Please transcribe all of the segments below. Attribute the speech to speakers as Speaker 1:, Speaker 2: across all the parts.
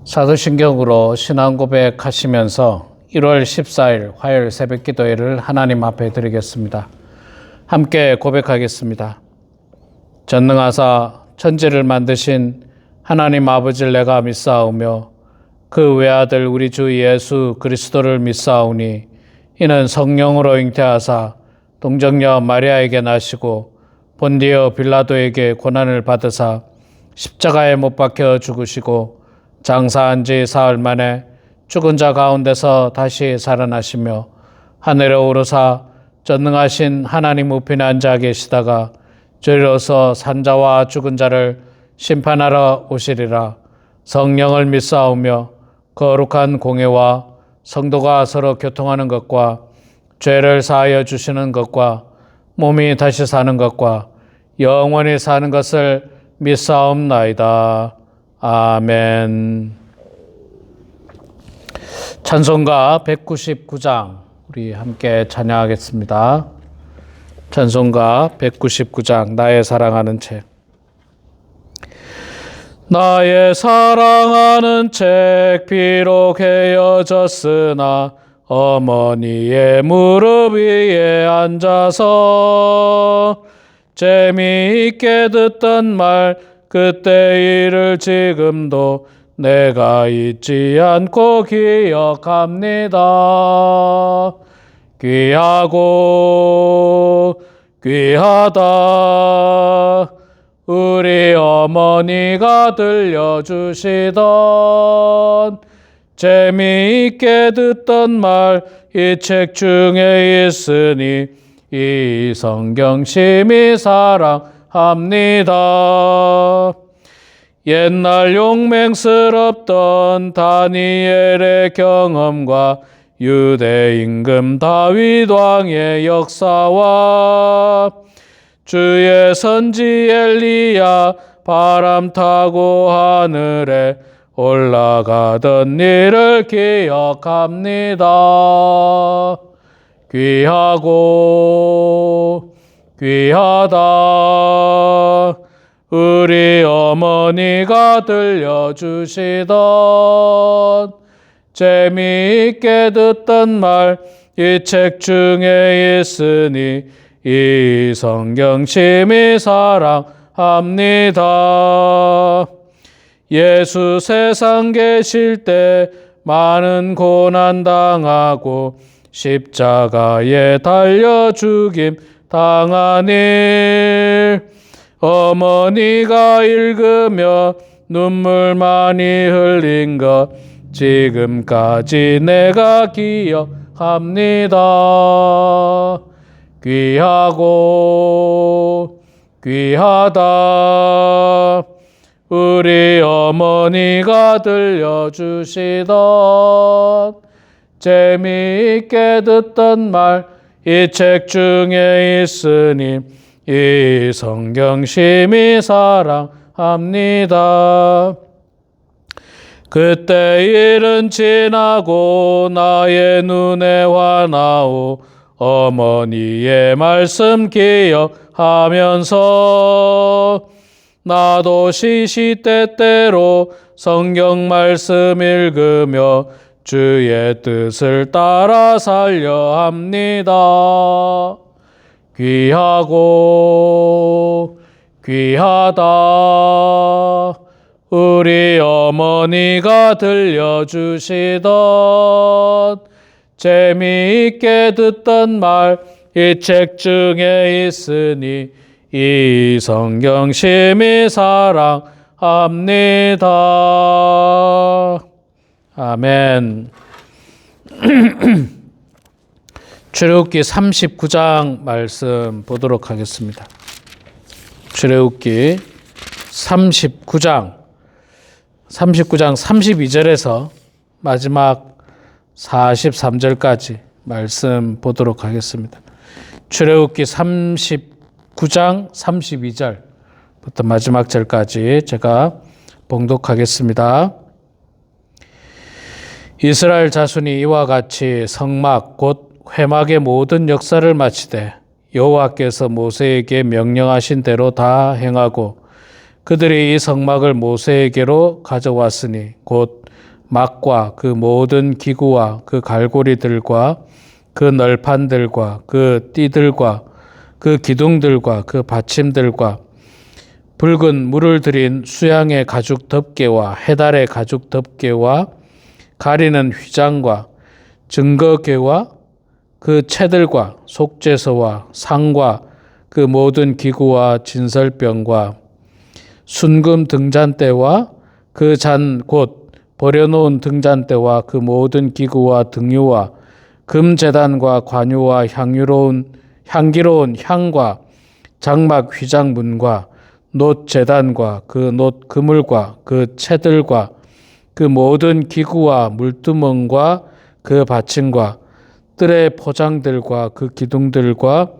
Speaker 1: 사도신경으로 신앙 고백하시면서 1월 14일 화요일 새벽 기도회를 하나님 앞에 드리겠습니다. 함께 고백하겠습니다. 전능하사 천지를 만드신 하나님 아버지를 내가 믿사오며 그 외아들 우리 주 예수 그리스도를 믿사오니 이는 성령으로 잉태하사 동정녀 마리아에게 나시고 본디오 빌라도에게 고난을 받으사 십자가에 못 박혀 죽으시고 장사한 지 사흘 만에 죽은 자 가운데서 다시 살아나시며 하늘에 오르사 전능하신 하나님 우편에 앉아 계시다가 저리로서 산자와 죽은 자를 심판하러 오시리라. 성령을 믿사오며 거룩한 공예와 성도가 서로 교통하는 것과 죄를 사하여 주시는 것과 몸이 다시 사는 것과 영원히 사는 것을 믿사옵나이다. 아멘. 찬송가 199장 우리 함께 찬양하겠습니다. 찬송가 199장 나의 사랑하는 책. 나의 사랑하는 책 비록 헤어졌으나 어머니의 무릎 위에 앉아서 재미있게 듣던 말 그때 일을 지금도 내가 잊지 않고 기억합니다. 귀하고 귀하다 우리 어머니가 들려주시던 재미있게 듣던 말 이 책 중에 있으니 이 성경 심히 사랑합니다. 옛날 용맹스럽던 다니엘의 경험과 유대 임금 다윗 왕의 역사와 주의 선지 엘리야 바람 타고 하늘에 올라가던 일을 기억합니다. 귀하고 귀하다 우리 어머니가 들려주시던 재미있게 듣던 말 이 책 중에 있으니 이 성경 심히 사랑합니다. 예수 세상 계실 때 많은 고난 당하고 십자가에 달려 죽임 당한 일 어머니가 읽으며 눈물 많이 흘린 것 지금까지 내가 기억합니다. 귀하고 귀하다 우리 어머니가 들려주시던 재미있게 듣던 말 이 책 중에 있으니 이 성경 심히 사랑합니다. 그때 일은 지나고 나의 눈에 환하오 어머니의 말씀 기억하면서 나도 시시때때로 성경 말씀 읽으며 주의 뜻을 따라 살려 합니다. 귀하고 귀하다 우리 어머니가 들려주시던 재미있게 듣던 말 이 책 중에 있으니 이 성경 심히 사랑합니다. 아멘. 출애굽기 39장 말씀 보도록 하겠습니다. 출애굽기 39장 32절에서 마지막 43절까지 말씀 보도록 하겠습니다. 출애굽기 39장 32절부터 마지막 절까지 제가 봉독하겠습니다. 이스라엘 자손이 이와 같이 성막 곧 회막의 모든 역사를 마치되 여호와께서 모세에게 명령하신 대로 다 행하고 그들이 이 성막을 모세에게로 가져왔으니 곧 막과 그 모든 기구와 그 갈고리들과 그 널판들과 그 띠들과 그 기둥들과 그 받침들과 붉은 물을 들인 수양의 가죽 덮개와 해달의 가죽 덮개와 가리는 휘장과 증거궤와 그 채들과 속죄서와 상과 그 모든 기구와 진설병과 순금 등잔대와 그 잔 곧 버려놓은 등잔대와 그 모든 기구와 등유와 금제단과 관유와 향기로운 향과 장막 휘장문과 놋 제단과 그 놋 그물과 그 채들과 그 모든 기구와 물두멍과 그 받침과 뜰의 포장들과 그 기둥들과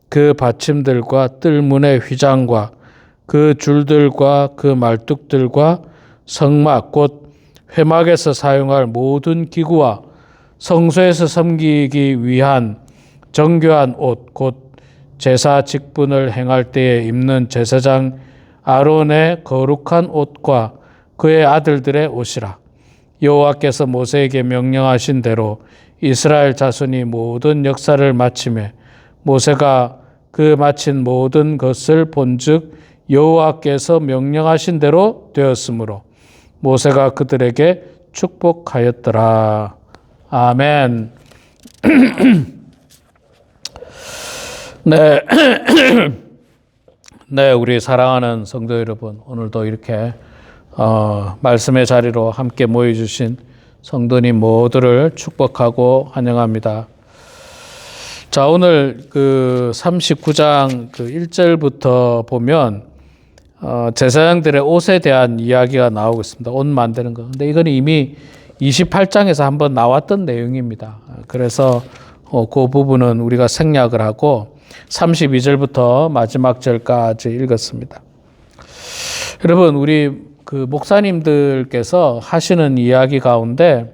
Speaker 1: 그 받침들과 뜰문의 휘장과 그 줄들과 그 말뚝들과 성막 곧 회막에서 사용할 모든 기구와 성소에서 섬기기 위한 정교한 옷 곧 제사 직분을 행할 때에 입는 제사장 아론의 거룩한 옷과 그의 아들들의 옷이라. 여호와께서 모세에게 명령하신 대로 이스라엘 자손이 모든 역사를 마치매 모세가 그 마친 모든 것을 본즉 여호와께서 명령하신 대로 되었으므로 모세가 그들에게 축복하였더라. 아멘. 네. 네, 우리 사랑하는 성도 여러분, 오늘도 이렇게 말씀의 자리로 함께 모여주신 성도님 모두를 축복하고 환영합니다. 자, 오늘 그 39장 그 1절부터 보면 제사장들의 옷에 대한 이야기가 나오고 있습니다. 옷 만드는 거. 근데 이건 이미 28장에서 한번 나왔던 내용입니다. 그래서 그 부분은 우리가 생략을 하고 32절부터 마지막 절까지 읽었습니다. 여러분, 우리 그 목사님들께서 하시는 이야기 가운데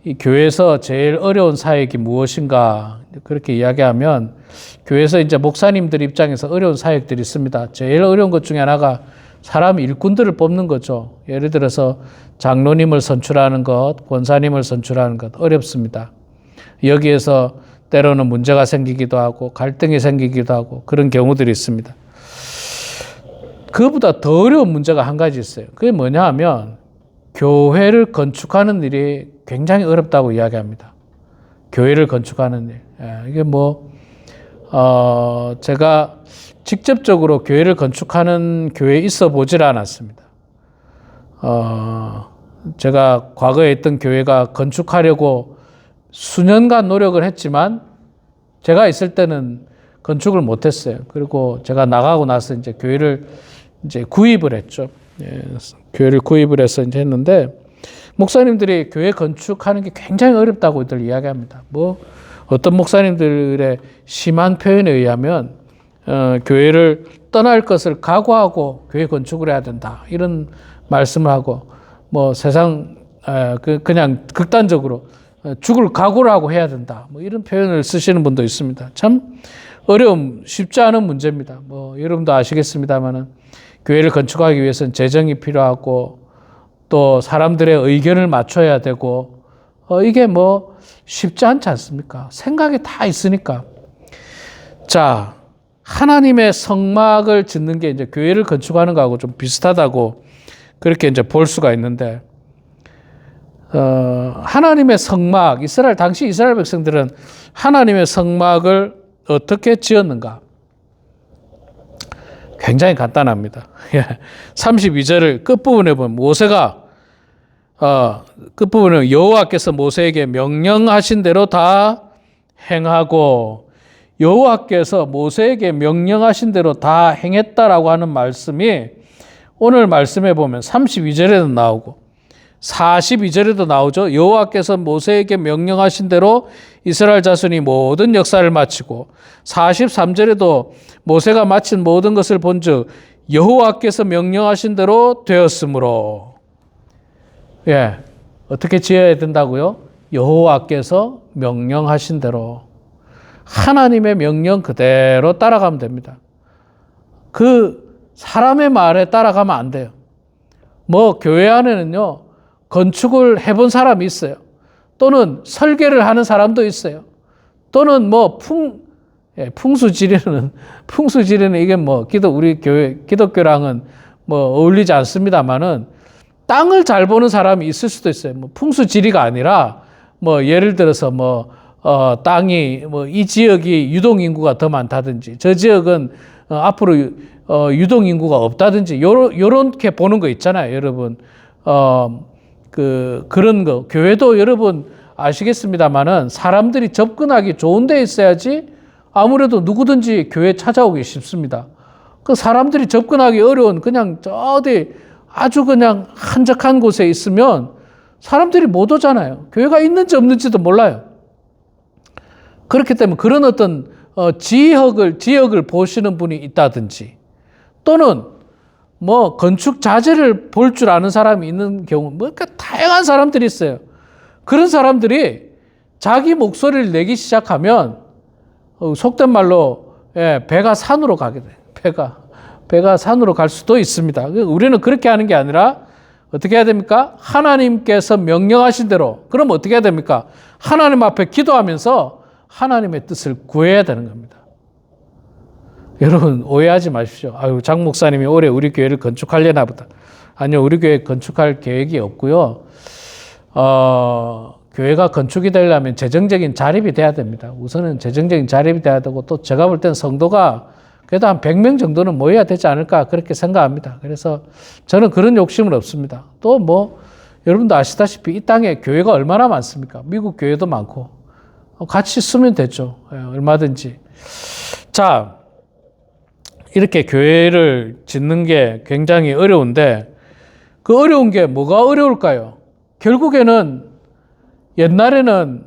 Speaker 1: 이 교회에서 제일 어려운 사역이 무엇인가 그렇게 이야기하면 교회에서 이제 목사님들 입장에서 어려운 사역들이 있습니다. 제일 어려운 것 중에 하나가 사람 일꾼들을 뽑는 거죠. 예를 들어서 장로님을 선출하는 것, 권사님을 선출하는 것 어렵습니다. 여기에서 때로는 문제가 생기기도 하고 갈등이 생기기도 하고 그런 경우들이 있습니다. 그보다 더 어려운 문제가 한 가지 있어요. 그게 뭐냐 하면 교회를 건축하는 일이 굉장히 어렵다고 이야기합니다. 교회를 건축하는 일. 이게 제가 직접적으로 교회를 건축하는 교회에 있어 보질 않았습니다. 제가 과거에 있던 교회가 건축하려고 수년간 노력을 했지만 제가 있을 때는 건축을 못했어요. 그리고 제가 나가고 나서 이제 교회를 이제 구입을 했죠. 교회를 구입을 해서 이제 했는데 목사님들이 교회 건축하는 게 굉장히 어렵다고들 이야기합니다. 어떤 목사님들의 심한 표현에 의하면 교회를 떠날 것을 각오하고 교회 건축을 해야 된다 이런 말씀을 하고 세상 그냥 극단적으로 죽을 각오를 하고 해야 된다 이런 표현을 쓰시는 분도 있습니다. 참 쉽지 않은 문제입니다. 여러분도 아시겠습니다만은 교회를 건축하기 위해서는 재정이 필요하고 또 사람들의 의견을 맞춰야 되고 이게 쉽지 않지 않습니까? 생각이 다 있으니까. 자, 하나님의 성막을 짓는 게 이제 교회를 건축하는 거하고 좀 비슷하다고 그렇게 이제 볼 수가 있는데 하나님의 성막, 당시 이스라엘 백성들은 하나님의 성막을 어떻게 지었는가? 굉장히 간단합니다. 32절을 끝부분에 보면 모세가 끝부분에 여호와께서 모세에게 명령하신 대로 다 행하고 여호와께서 모세에게 명령하신 대로 다 행했다라고 하는 말씀이 오늘 말씀에 보면 32절에도 나오고 42절에도 나오죠. 여호와께서 모세에게 명령하신 대로 이스라엘 자손이 모든 역사를 마치고 43절에도 모세가 마친 모든 것을 본즉 여호와께서 명령하신 대로 되었으므로 어떻게 지어야 된다고요? 여호와께서 명령하신 대로 하나님의 명령 그대로 따라가면 됩니다. 그 사람의 말에 따라가면 안 돼요. 뭐 교회 안에는요, 건축을 해본 사람이 있어요. 또는 설계를 하는 사람도 있어요. 또는 뭐 풍수지리는 이게 뭐 우리 교회 기독교랑은 뭐 어울리지 않습니다만은 땅을 잘 보는 사람이 있을 수도 있어요. 뭐 풍수지리가 아니라 뭐 예를 들어서 땅이 이 지역이 유동 인구가 더 많다든지 저 지역은 앞으로 유동 인구가 없다든지 요렇게 보는 거 있잖아요, 여러분. 그런 거 교회도 여러분 아시겠습니다만은 사람들이 접근하기 좋은 데 있어야지 아무래도 누구든지 교회 찾아오기 쉽습니다. 그 사람들이 접근하기 어려운 그냥 저 어디 아주 그냥 한적한 곳에 있으면 사람들이 못 오잖아요. 교회가 있는지 없는지도 몰라요. 그렇기 때문에 그런 어떤 지역을 보시는 분이 있다든지 또는 뭐 건축 자재를 볼 줄 아는 사람이 있는 경우 그러니까 다양한 사람들이 있어요. 그런 사람들이 자기 목소리를 내기 시작하면 속된 말로 배가 산으로 가게 돼요. 배가 산으로 갈 수도 있습니다. 우리는 그렇게 하는 게 아니라 어떻게 해야 됩니까? 하나님께서 명령하신 대로. 그럼 어떻게 해야 됩니까? 하나님 앞에 기도하면서 하나님의 뜻을 구해야 되는 겁니다. 여러분 오해하지 마십시오. 아유, 장 목사님이 올해 우리 교회를 건축하려나 보다. 아니요, 우리 교회 건축할 계획이 없고요. 교회가 건축이 되려면 재정적인 자립이 돼야 됩니다. 우선은 재정적인 자립이 돼야 되고 또 제가 볼 때는 성도가 그래도 한 100명 정도는 모여야 되지 않을까 그렇게 생각합니다. 그래서 저는 그런 욕심은 없습니다. 또 여러분도 아시다시피 이 땅에 교회가 얼마나 많습니까? 미국 교회도 많고 같이 쓰면 되죠. 얼마든지. 자, 이렇게 교회를 짓는 게 굉장히 어려운데 그 어려운 게 뭐가 어려울까요? 결국에는 옛날에는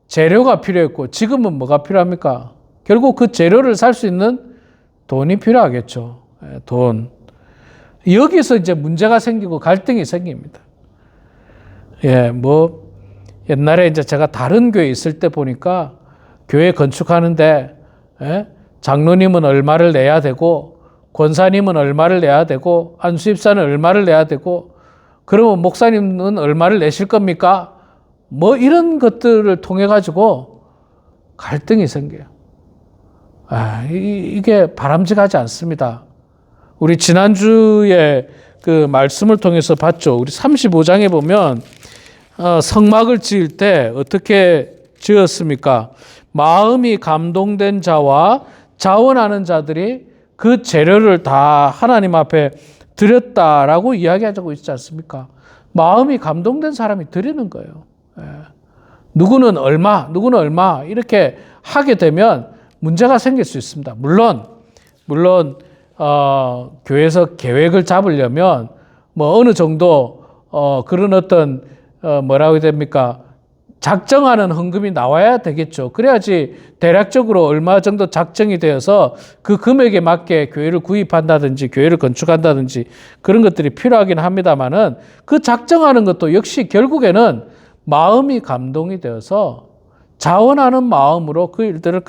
Speaker 1: 재료가 필요했고 지금은 뭐가 필요합니까? 결국 그 재료를 살 수 있는 돈이 필요하겠죠. 돈. 여기서 이제 문제가 생기고 갈등이 생깁니다. 옛날에 이제 제가 다른 교회 있을 때 보니까 교회 건축하는데 장로님은 얼마를 내야 되고 권사님은 얼마를 내야 되고 안수집사는 얼마를 내야 되고 그러면 목사님은 얼마를 내실 겁니까? 이런 것들을 통해 가지고 갈등이 생겨요. 이게 바람직하지 않습니다. 우리 지난주에 그 말씀을 통해서 봤죠. 우리 35장에 보면 성막을 지을 때 어떻게 지었습니까? 마음이 감동된 자와 자원하는 자들이 그 재료를 다 하나님 앞에 드렸다라고 이야기하고 있지 않습니까? 마음이 감동된 사람이 드리는 거예요. 누구는 얼마 이렇게 하게 되면 문제가 생길 수 있습니다. 물론 교회에서 계획을 잡으려면 어느 정도 그런 어떤 뭐라고 해야 됩니까? 작정하는 헌금이 나와야 되겠죠. 그래야지 대략적으로 얼마 정도 작정이 되어서 그 금액에 맞게 교회를 구입한다든지 교회를 건축한다든지 그런 것들이 필요하긴 합니다만은 그 작정하는 것도 역시 결국에는 마음이 감동이 되어서 자원하는 마음으로 그 일들을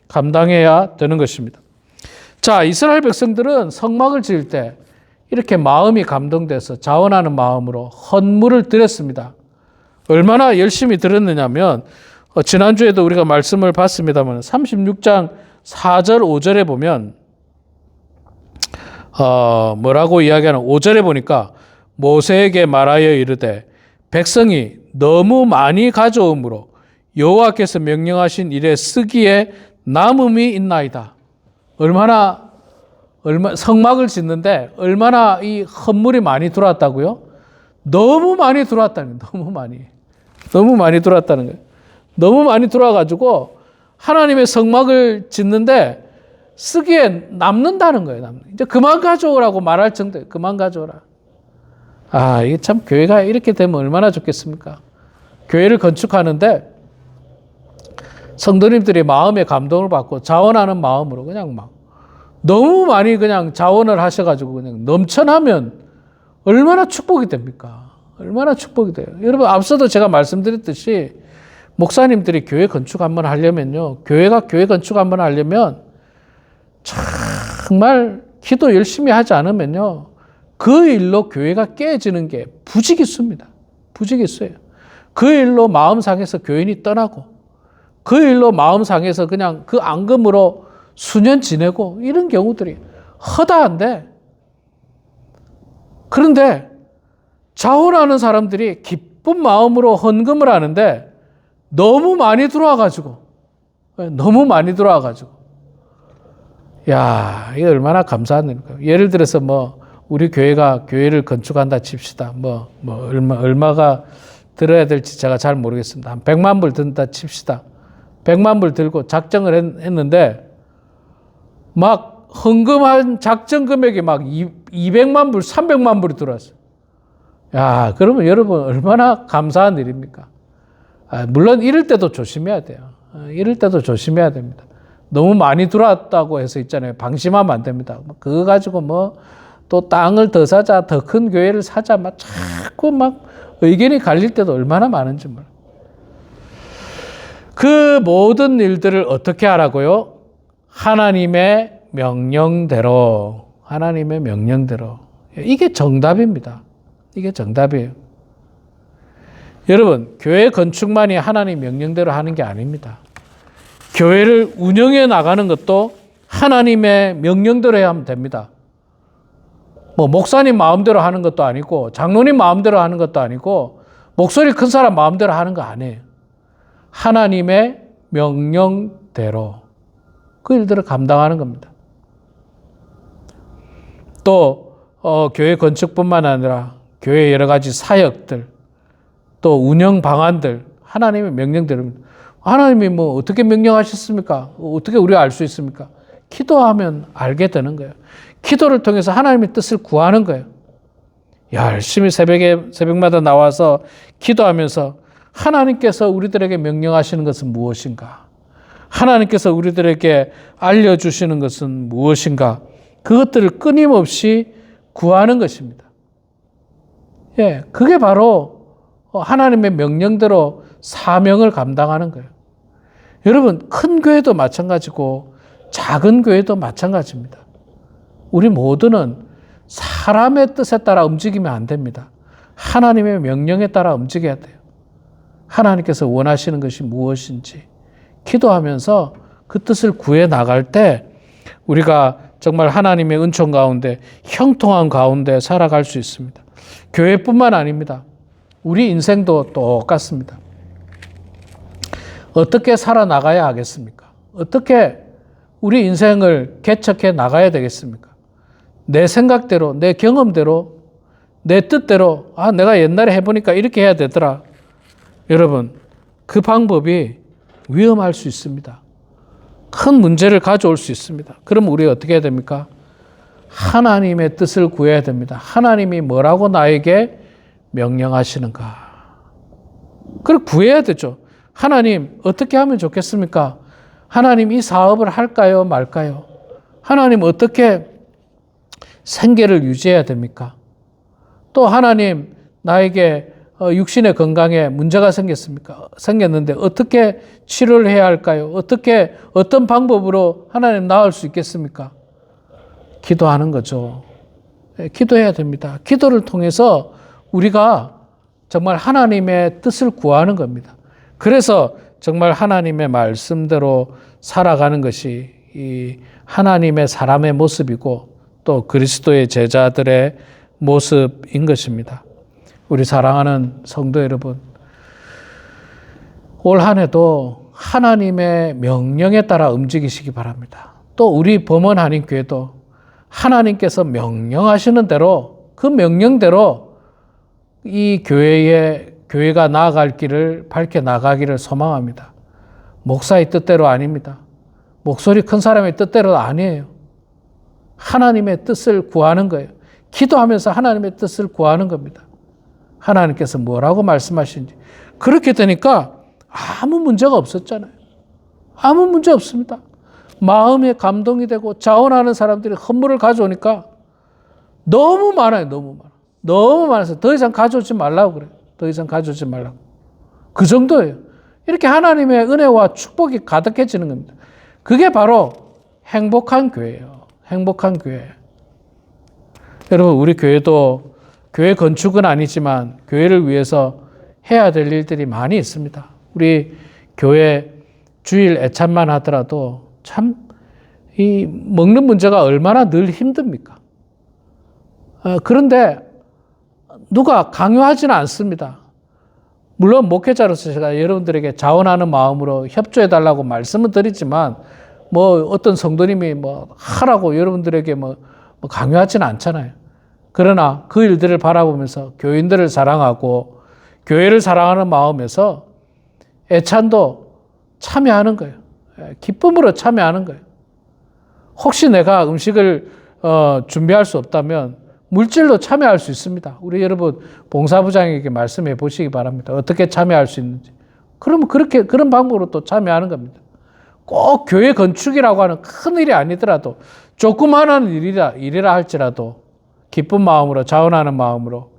Speaker 1: 감당해야 되는 것입니다. 자, 이스라엘 백성들은 성막을 지을 때 이렇게 마음이 감동돼서 자원하는 마음으로 헌물을 드렸습니다. 얼마나 열심히 드렸느냐면 지난주에도 우리가 말씀을 봤습니다만 36장 4절 5절에 보면 뭐라고 이야기하는 5절에 보니까 모세에게 말하여 이르되 백성이 너무 많이 가져옴으로 여호와께서 명령하신 일에 쓰기에 남음이 있나이다. 얼마나 성막을 짓는데 얼마나 이 헌물이 많이 들어왔다고요? 너무 많이 들어왔다는 거예요. 너무 많이 들어왔다는 거예요. 너무 많이 들어와가지고 하나님의 성막을 짓는데 쓰기에 남는다는 거예요. 이제 그만 가져오라고 말할 정도예요. 그만 가져오라. 이게 참 교회가 이렇게 되면 얼마나 좋겠습니까? 교회를 건축하는데 성도님들이 마음의 감동을 받고 자원하는 마음으로 그냥 너무 많이 그냥 자원을 하셔가지고 그냥 넘쳐나면 얼마나 축복이 됩니까? 얼마나 축복이 돼요. 여러분 앞서도 제가 말씀드렸듯이 목사님들이 교회 건축 한번 하려면요. 교회가 교회 건축 한번 하려면 참 정말 기도 열심히 하지 않으면요, 그 일로 교회가 깨지는 게 부지기수입니다. 부지기수예요. 그 일로 마음 상해서 교인이 떠나고, 그 일로 마음 상해서 그냥 그 앙금으로 수년 지내고, 이런 경우들이 허다한데, 그런데 자원하는 사람들이 기쁜 마음으로 헌금을 하는데 너무 많이 들어와가지고, 야, 이게 얼마나 감사한 일입니까? 예를 들어서 우리 교회가 교회를 건축한다 칩시다. 얼마가 들어야 될지 제가 잘 모르겠습니다. 한 100만 불 든다 칩시다. 100만 불 들고 작정을 했는데, 막 헌금한 작정 금액이 막 200만 불, 300만 불이 들어왔어요. 야, 그러면 여러분 얼마나 감사한 일입니까? 물론 이럴 때도 조심해야 돼요. 이럴 때도 조심해야 됩니다. 너무 많이 들어왔다고 해서 있잖아요. 방심하면 안 됩니다. 그거 가지고 또 땅을 더 사자, 더 큰 교회를 사자, 자꾸 의견이 갈릴 때도 얼마나 많은지 몰라요. 그 모든 일들을 어떻게 하라고요? 하나님의 명령대로. 이게 정답입니다. 이게 정답이에요. 여러분, 교회 건축만이 하나님 명령대로 하는 게 아닙니다. 교회를 운영해 나가는 것도 하나님의 명령대로 해야 하면 됩니다. 목사님 마음대로 하는 것도 아니고, 장로님 마음대로 하는 것도 아니고, 목소리 큰 사람 마음대로 하는 거 아니에요. 하나님의 명령대로 그 일들을 감당하는 겁니다. 또 교회 건축뿐만 아니라 교회 여러 가지 사역들, 또 운영 방안들, 하나님의 명령대로입니다. 하나님이 어떻게 명령하셨습니까? 어떻게 우리가 알 수 있습니까? 기도하면 알게 되는 거예요. 기도를 통해서 하나님의 뜻을 구하는 거예요. 열심히 새벽마다 나와서 기도하면서 하나님께서 우리들에게 명령하시는 것은 무엇인가? 하나님께서 우리들에게 알려주시는 것은 무엇인가? 그것들을 끊임없이 구하는 것입니다. 예, 그게 바로 하나님의 명령대로 사명을 감당하는 거예요. 여러분, 큰 교회도 마찬가지고 작은 교회도 마찬가지입니다. 우리 모두는 사람의 뜻에 따라 움직이면 안 됩니다. 하나님의 명령에 따라 움직여야 돼요. 하나님께서 원하시는 것이 무엇인지 기도하면서 그 뜻을 구해 나갈 때 우리가 정말 하나님의 은총 가운데 형통한 가운데 살아갈 수 있습니다. 교회뿐만 아닙니다. 우리 인생도 똑같습니다. 어떻게 살아나가야 하겠습니까? 어떻게 우리 인생을 개척해 나가야 되겠습니까? 내 생각대로, 내 경험대로, 내 뜻대로, 내가 옛날에 해보니까 이렇게 해야 되더라. 여러분, 그 방법이 위험할 수 있습니다. 큰 문제를 가져올 수 있습니다. 그럼 우리 어떻게 해야 됩니까? 하나님의 뜻을 구해야 됩니다. 하나님이 뭐라고 나에게 명령하시는가? 그걸 구해야 되죠. 하나님, 어떻게 하면 좋겠습니까? 하나님, 이 사업을 할까요? 말까요? 하나님, 어떻게 생계를 유지해야 됩니까? 또 하나님, 나에게 육신의 건강에 문제가 생겼는데 어떻게 치료를 해야 할까요? 어떤 방법으로 하나님 나을 수 있겠습니까? 기도하는 거죠. 기도해야 됩니다. 기도를 통해서 우리가 정말 하나님의 뜻을 구하는 겁니다. 그래서 정말 하나님의 말씀대로 살아가는 것이 이 하나님의 사람의 모습이고 또 그리스도의 제자들의 모습인 것입니다. 우리 사랑하는 성도 여러분, 올 한 해도 하나님의 명령에 따라 움직이시기 바랍니다. 또 우리 범원 한인교회도 하나님께서 명령하시는 대로 그 명령대로 이 교회가 나아갈 길을 밝게 나가기를 소망합니다. 목사의 뜻대로 아닙니다. 목소리 큰 사람의 뜻대로 아니에요. 하나님의 뜻을 구하는 거예요. 기도하면서 하나님의 뜻을 구하는 겁니다. 하나님께서 뭐라고 말씀하시는지. 그렇게 되니까 아무 문제가 없었잖아요. 아무 문제 없습니다. 마음에 감동이 되고 자원하는 사람들이 헌물을 가져오니까 너무 많아요. 너무 많아서 더 이상 가져오지 말라고 그래요. 더 이상 가져오지 말라고. 그 정도예요. 이렇게 하나님의 은혜와 축복이 가득해지는 겁니다. 그게 바로 행복한 교회예요. 행복한 교회. 여러분, 우리 교회도 교회 건축은 아니지만 교회를 위해서 해야 될 일들이 많이 있습니다. 우리 교회 주일 애참만 하더라도 참 이 먹는 문제가 얼마나 늘 힘듭니까? 그런데 누가 강요하지는 않습니다. 물론 목회자로서 제가 여러분들에게 자원하는 마음으로 협조해 달라고 말씀을 드리지만 뭐 어떤 성도님이 뭐 하라고 여러분들에게 뭐 강요하지는 않잖아요. 그러나 그 일들을 바라보면서 교인들을 사랑하고 교회를 사랑하는 마음에서 애찬도 참여하는 거예요. 기쁨으로 참여하는 거예요. 혹시 내가 음식을 준비할 수 없다면 물질로 참여할 수 있습니다. 우리 여러분 봉사부장에게 말씀해 보시기 바랍니다. 어떻게 참여할 수 있는지. 그러면 그런 방법으로 또 참여하는 겁니다. 꼭 교회 건축이라고 하는 큰 일이 아니더라도 조그마한 일이라 할지라도 기쁜 마음으로 자원하는 마음으로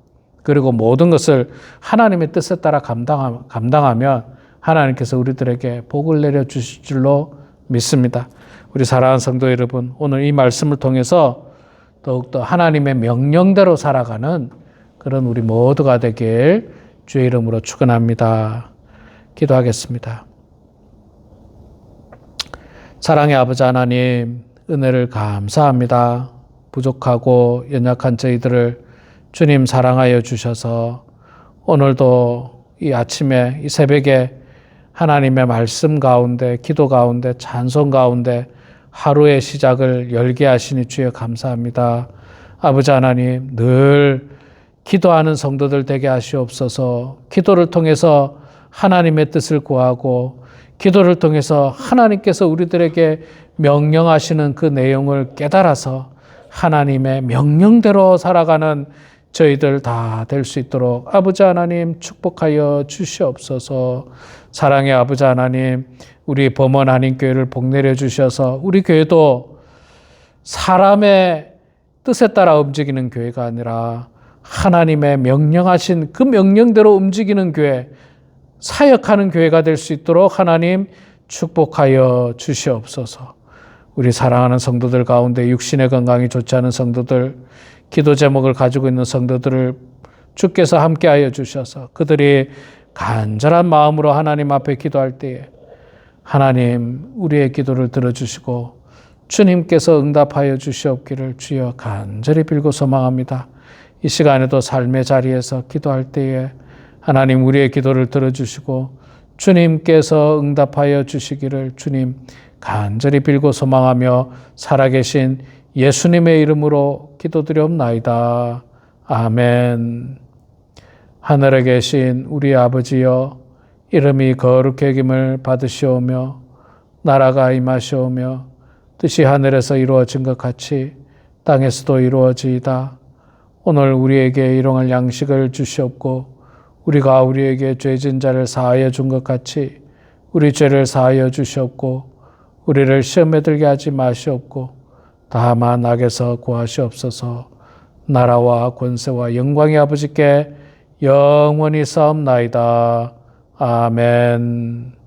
Speaker 1: 그리고 모든 것을 하나님의 뜻에 따라 감당하면 하나님께서 우리들에게 복을 내려주실 줄로 믿습니다. 우리 사랑하는 성도 여러분, 오늘 이 말씀을 통해서 더욱더 하나님의 명령대로 살아가는 그런 우리 모두가 되길 주의 이름으로 축원합니다. 기도하겠습니다. 사랑의 아버지 하나님, 은혜를 감사합니다. 부족하고 연약한 저희들을 주님 사랑하여 주셔서 오늘도 이 아침에 이 새벽에 하나님의 말씀 가운데 기도 가운데 찬송 가운데 하루의 시작을 열게 하시니 주여 감사합니다. 아버지 하나님, 늘 기도하는 성도들 되게 하시옵소서. 기도를 통해서 하나님의 뜻을 구하고 기도를 통해서 하나님께서 우리들에게 명령하시는 그 내용을 깨달아서 하나님의 명령대로 살아가는 저희들 다 될 수 있도록 아버지 하나님 축복하여 주시옵소서. 사랑의 아버지 하나님, 우리 범원 한인교회를 복내려 주셔서 우리 교회도 사람의 뜻에 따라 움직이는 교회가 아니라 하나님의 명령하신 그 명령대로 움직이는 교회, 사역하는 교회가 될 수 있도록 하나님 축복하여 주시옵소서. 우리 사랑하는 성도들 가운데 육신의 건강이 좋지 않은 성도들, 기도 제목을 가지고 있는 성도들을 주께서 함께하여 주셔서 그들이 간절한 마음으로 하나님 앞에 기도할 때에 하나님 우리의 기도를 들어주시고 주님께서 응답하여 주시옵기를 주여 간절히 빌고 소망합니다. 이 시간에도 삶의 자리에서 기도할 때에 하나님 우리의 기도를 들어주시고 주님께서 응답하여 주시기를 주님 간절히 빌고 소망하며 살아계신 예수님의 이름으로 기도드리옵나이다. 아멘. 하늘에 계신 우리 아버지여, 이름이 거룩히 여김을 받으시오며 나라가 임하시오며 뜻이 하늘에서 이루어진 것 같이 땅에서도 이루어지이다. 오늘 우리에게 일용할 양식을 주시옵고 우리가 우리에게 죄진 자를 사하여 준 것 같이 우리 죄를 사하여 주시옵고 우리를 시험에 들게 하지 마시옵고 다만 악에서 구하시옵소서. 나라와 권세와 영광의 아버지께 영원히 싸움나이다. 아멘.